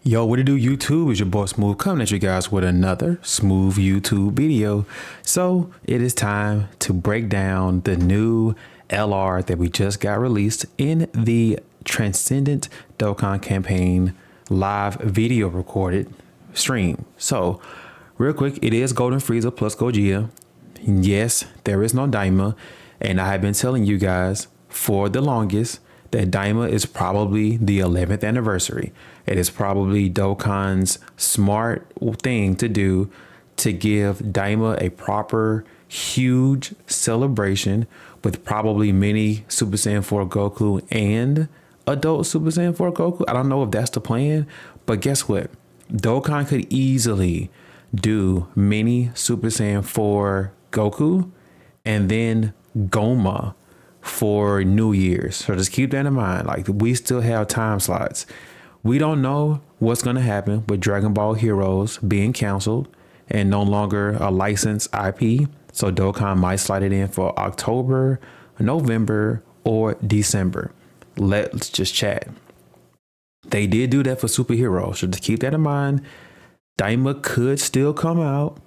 Yo, what it do, YouTube? It's your boy Smooth coming at you guys with another Smooth YouTube video. So it is time to break down the new LR that we just got released in the Transcendent Dokkan campaign live video recorded stream. So real quick, it is Golden Frieza plus Gogeta. Yes, there is no Daima. And I have been telling you guys for the longest that Daima is probably the 11th anniversary. It is probably Dokkan's smart thing to do to give Daima a proper, huge celebration with probably mini Super Saiyan 4 Goku and adult Super Saiyan 4 Goku. I don't know if that's the plan, but guess what? Dokkan could easily do mini Super Saiyan 4 Goku and then Goma for New Year's. So just keep that in mind. Like, we still have time slots. We don't know what's going to happen with Dragon Ball Heroes being canceled and no longer a licensed IP. So Dokkan might slide it in for October, November, or December. Let's just chat. They did do that for superheroes. So just keep that in mind. Daima could still come out.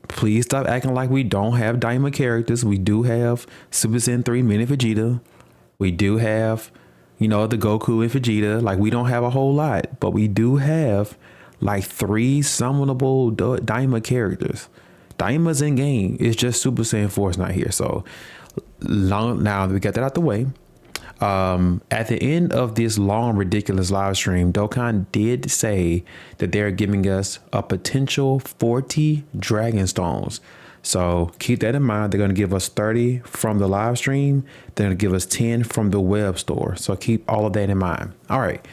Please stop acting like we don't have Daima characters. We do have Super Saiyan 3 Mini Vegeta. We do have, the Goku and Vegeta. Like, we don't have a whole lot, but we do have like 3 summonable Daima characters. Daima's in game. It's just Super Saiyan 4 is not here. So now that we got that out the way, at the end of this long, ridiculous live stream, Dokkan did say that they're giving us a potential 40 Dragon Stones. So keep that in mind. They're going to give us 30 from the live stream. They're going to give us 10 from the web store. So keep all of that in mind. All right.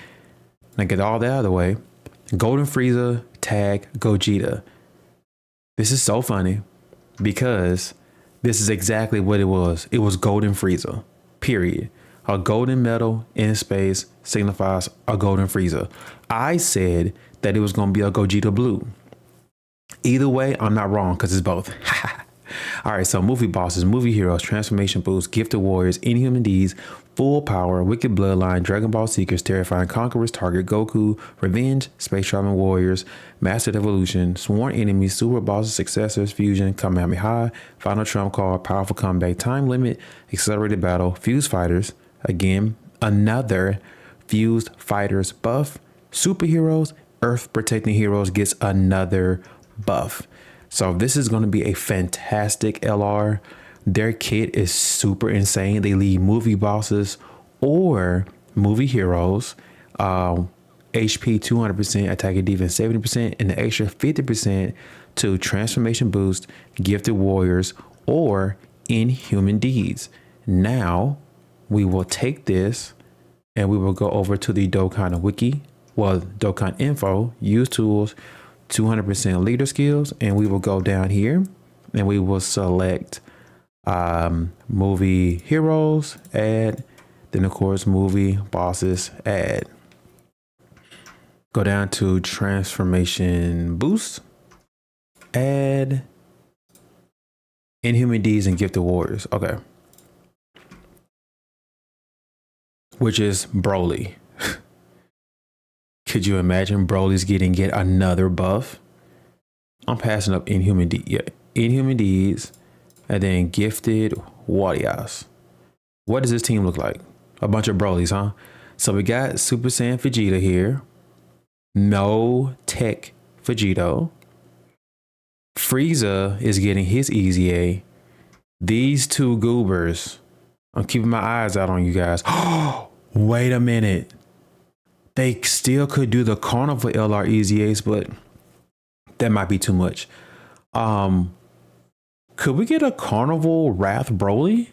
Now get all that out of the way. Golden Frieza tag Gogeta. This is so funny because this is exactly what it was. It was Golden Frieza, period. A golden medal in space signifies a Golden Frieza. I said that it was going to be a Gogeta Blue. Either way, I'm not wrong because it's both. All right, so movie bosses, movie heroes, transformation boosts, gifted warriors, inhuman deeds, full power, wicked bloodline, Dragon Ball seekers, terrifying conquerors, target Goku, revenge, space traveling warriors, mastered evolution, sworn enemies, super bosses, successors, fusion, Kamehameha, final trump card, powerful comeback, time limit, accelerated battle, fuse fighters. Again, another fused fighters buff. Superheroes, earth protecting heroes gets another buff. So this is going to be a fantastic LR. Their kit is super insane. They leave movie bosses or movie heroes, HP 200%, attack and defense 70%, and the extra 50% to transformation boost, gifted warriors, or inhuman deeds. Now we will take this and we will go over to the Dokkan Wiki, Dokkan Info, use tools, 200% leader skills, and we will go down here and we will select movie heroes, add, then of course movie bosses, add. Go down to transformation boost, add, inhuman deeds and gifted warriors. Okay. Which is Broly. Could you imagine Broly's getting yet another buff? I'm passing up Inhuman Deeds. Yeah, Inhuman Deeds, and then Gifted Warriors. What does this team look like? A bunch of Brolys, huh? So we got Super Saiyan Vegeta here. No Tech Vegito. Frieza is getting his Easy A. These 2 goobers. I'm keeping my eyes out on you guys. Wait a minute. They still could do the Carnival LR Easy Ace, but that might be too much. Could we get a Carnival Wrath Broly?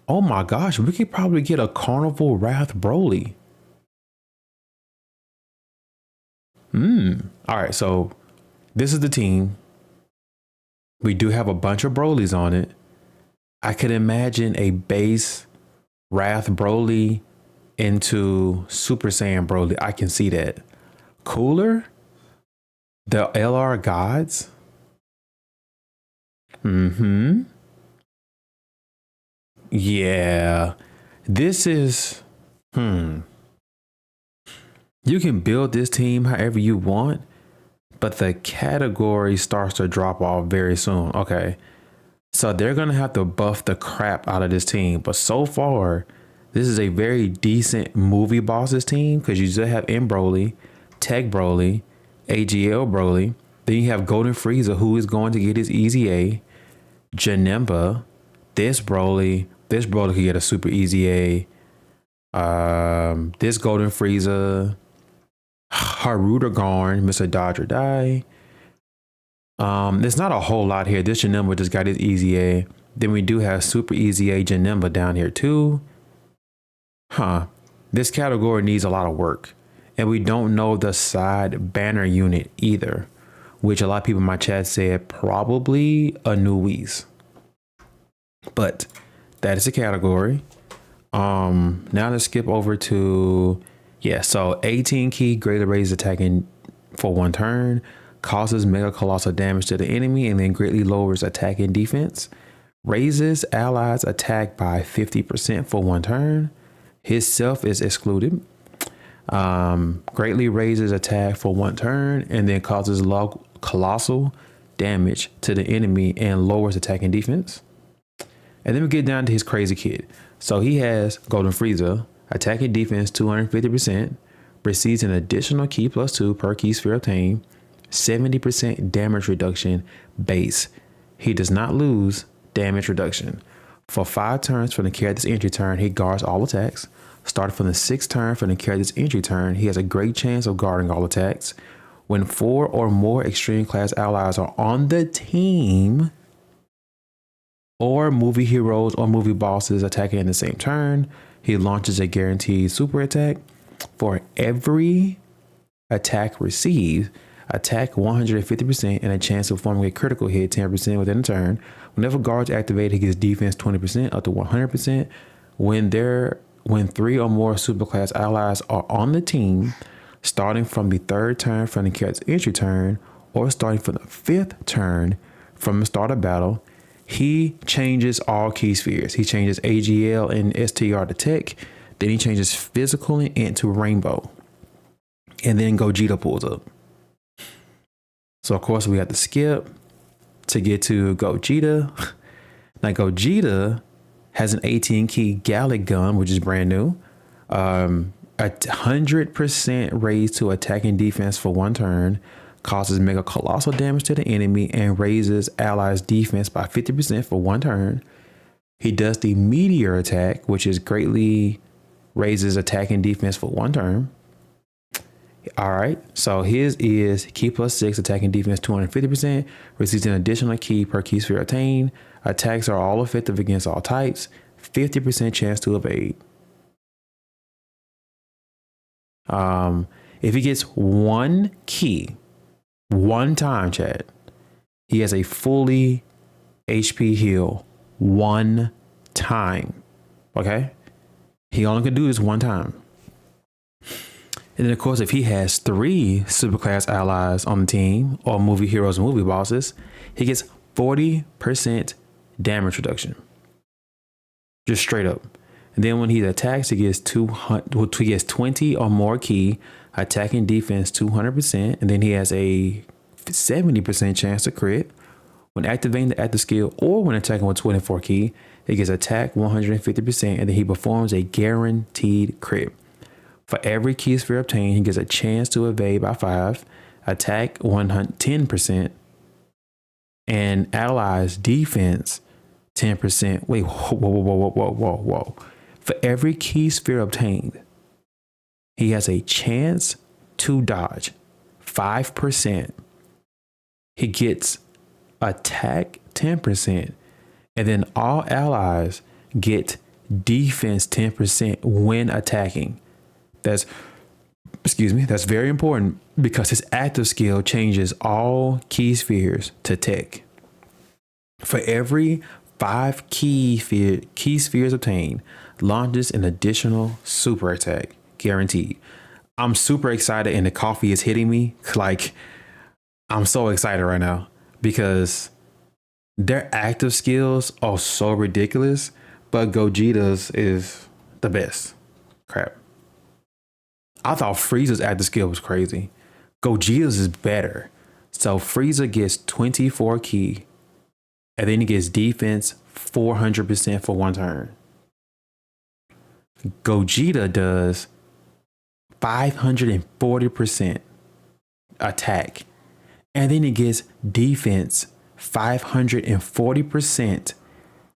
Oh my gosh, we could probably get a Carnival Wrath Broly. All right, so this is the team. We do have a bunch of Brolys on it. I could imagine a base Wrath Broly into Super Saiyan Broly. I can see that. Cooler? The LR gods? Yeah. This is You can build this team however you want, but the category starts to drop off very soon. Okay. So they're going to have to buff the crap out of this team. But so far, this is a very decent movie bosses team because you still have M Broly, Tech Broly, AGL Broly. Then you have Golden Frieza, who is going to get his Easy A. Janemba, this Broly could get a super Easy A. This Golden Frieza, Haruta Garn, Mr. Dodge or Die. There's not a whole lot here. This Janemba just got his Easy A. Then we do have super Easy A Janemba down here too. This category needs a lot of work. And we don't know the side banner unit either, which a lot of people in my chat said probably a new Whis. But that is a category. Now let's skip over to, so 18 key greatly raises attacking for 1 turn, causes mega colossal damage to the enemy, and then greatly lowers attack and defense. Raises allies attack by 50% for 1 turn. His self is excluded. Greatly raises attack for 1 turn, and then causes colossal damage to the enemy and lowers attack and defense. And then we get down to his crazy kid. So he has Golden Frieza, attack and defense 250%, receives an additional key +2 per key sphere obtained, 70% damage reduction base. He does not lose damage reduction. For 5 turns from the character's entry turn, he guards all attacks. Starting from the 6th turn from the character's entry turn, he has a great chance of guarding all attacks. When 4 or more extreme class allies are on the team, or movie heroes or movie bosses attacking in the same turn, he launches a guaranteed super attack. For every attack received, attack 150% and a chance of forming a critical hit 10% within a turn. Whenever guards activate, he gets defense 20% up to 100%. When 3 or more superclass allies are on the team, starting from the 3rd turn from the character's entry turn, or starting from the 5th turn from the start of battle, he changes all key spheres. He changes AGL and STR to Tech. Then he changes physical and into Rainbow. And then Gogeta pulls up. So of course we have to skip to get to Gogeta. Now Gogeta has an 18 key Gallic gun, which is brand new. 100% raise to attack and defense for 1 turn, causes mega colossal damage to the enemy, and raises allies defense by 50% for 1 turn. He does the meteor attack, which is greatly raises attack and defense for 1 turn. All right, so his is key +6, attack and defense 250%, receives an additional key per key sphere attained. Attacks are all effective against all types, 50% chance to evade. If he gets 1 key, 1 time, chat, he has a fully HP heal 1 time. Okay, he only can do this 1 time. And then of course, if he has 3 superclass allies on the team or movie heroes and movie bosses, he gets 40% damage reduction, just straight up. And then when he attacks, he gets 20 or more key, attack and defense 200%, and then he has a 70% chance to crit. When activating the active skill or when attacking with 24 key, he gets attack 150%, and then he performs a guaranteed crit. For every key sphere obtained, he gets a chance to evade by 5, attack 110%, and allies defense 10%. Wait, whoa. For every key sphere obtained, he has a chance to dodge 5%. He gets attack 10%, and then all allies get defense 10% when attacking. That's very important because his active skill changes all key spheres to Tech. For every 5 key spheres obtained, launches an additional super attack, guaranteed. I'm super excited and the coffee is hitting me. Like, I'm so excited right now because their active skills are so ridiculous, but Gogeta's is the best. Crap. I thought Frieza's active skill was crazy. Gogeta's is better. So Frieza gets 24 ki, and then he gets defense 400% for 1 turn. Gogeta does 540% attack, and then he gets defense 540%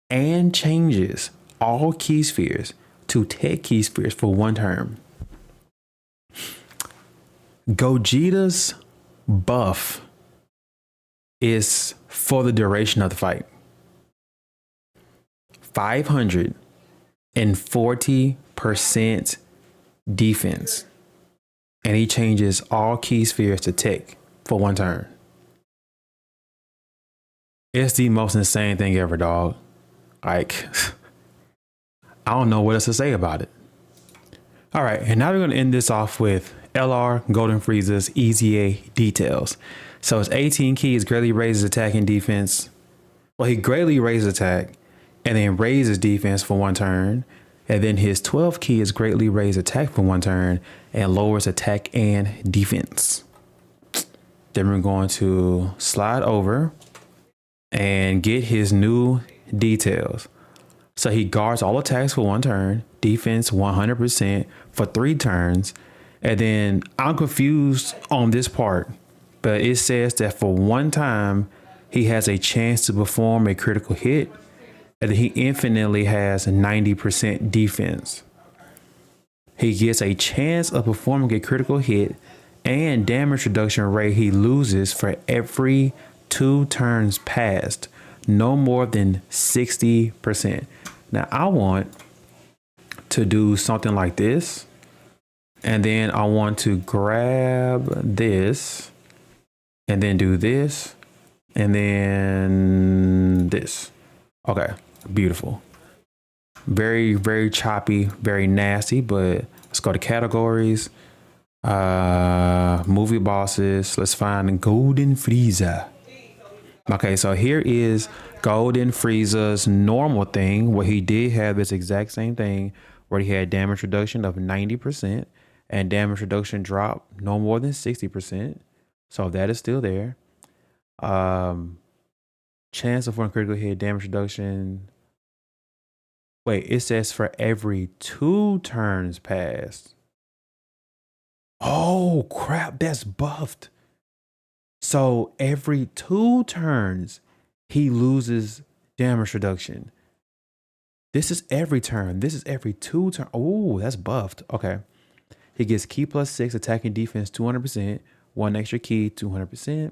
and changes all key spheres to tech key spheres for 1 turn. Gogeta's buff is for the duration of the fight. 540% defense. And he changes all key spheres to tech for 1 turn. It's the most insane thing ever, dog. Like, I don't know what else to say about it. All right, and now we're going to end this off with LR Golden Frieza's EZA details. So his 18 ki is greatly raises attack and defense. Well, he greatly raises attack and then raises defense for 1 turn. And then his 12 ki is greatly raise attack for 1 turn and lowers attack and defense. Then we're going to slide over and get his new details. So he guards all attacks for 1 turn, defense 100% for 3 turns. And then I'm confused on this part, but it says that for 1 time, he has a chance to perform a critical hit, and then he infinitely has 90% defense. He gets a chance of performing a critical hit and damage reduction rate he loses for every 2 turns passed, no more than 60%. Now I want to do something like this. And then I want to grab this and then do this and then this. Okay, beautiful. Very, very choppy, very nasty, but let's go to categories. Movie bosses. Let's find Golden Frieza. Okay, so here is Golden Frieza's normal thing, where he did have this exact same thing, where he had damage reduction of 90% and damage reduction drop no more than 60%. So that is still there. Chance of one critical hit, damage reduction. Wait, it says for every 2 turns passed. Oh crap, that's buffed. So every 2 turns, he loses damage reduction. This is every turn. This is every 2 turns. Oh, that's buffed. Okay. He gets ki +6, attack and defense 200%, 1 extra ki 200%,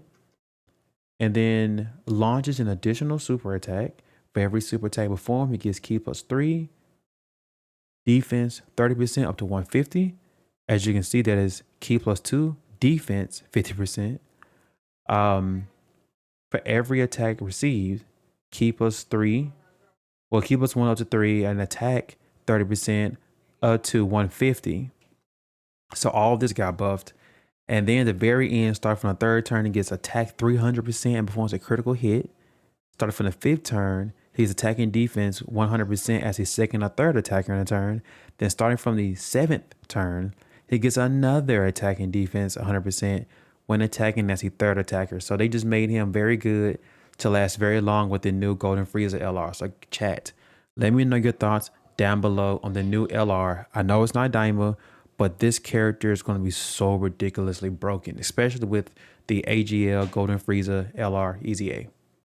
and then launches an additional super attack. For every super attack performed, he gets ki +3, defense 30% up to 150. As you can see, that is ki +2, defense 50%. For every attack received, ki +3, well, ki +1 up to 3, and attack 30% up to 150. So all of this got buffed. And then at the very end, starting from the 3rd turn, he gets attack 300% and performs a critical hit. Starting from the 5th turn, he's attacking defense 100% as his 2nd or 3rd attacker in a turn. Then starting from the 7th turn, he gets another attacking defense 100% when attacking as his 3rd attacker. So they just made him very good to last very long with the new Golden Frieza LR. So chat, let me know your thoughts down below on the new LR. I know it's not Daima, but this character is going to be so ridiculously broken, especially with the AGL Golden Frieza LR EZA.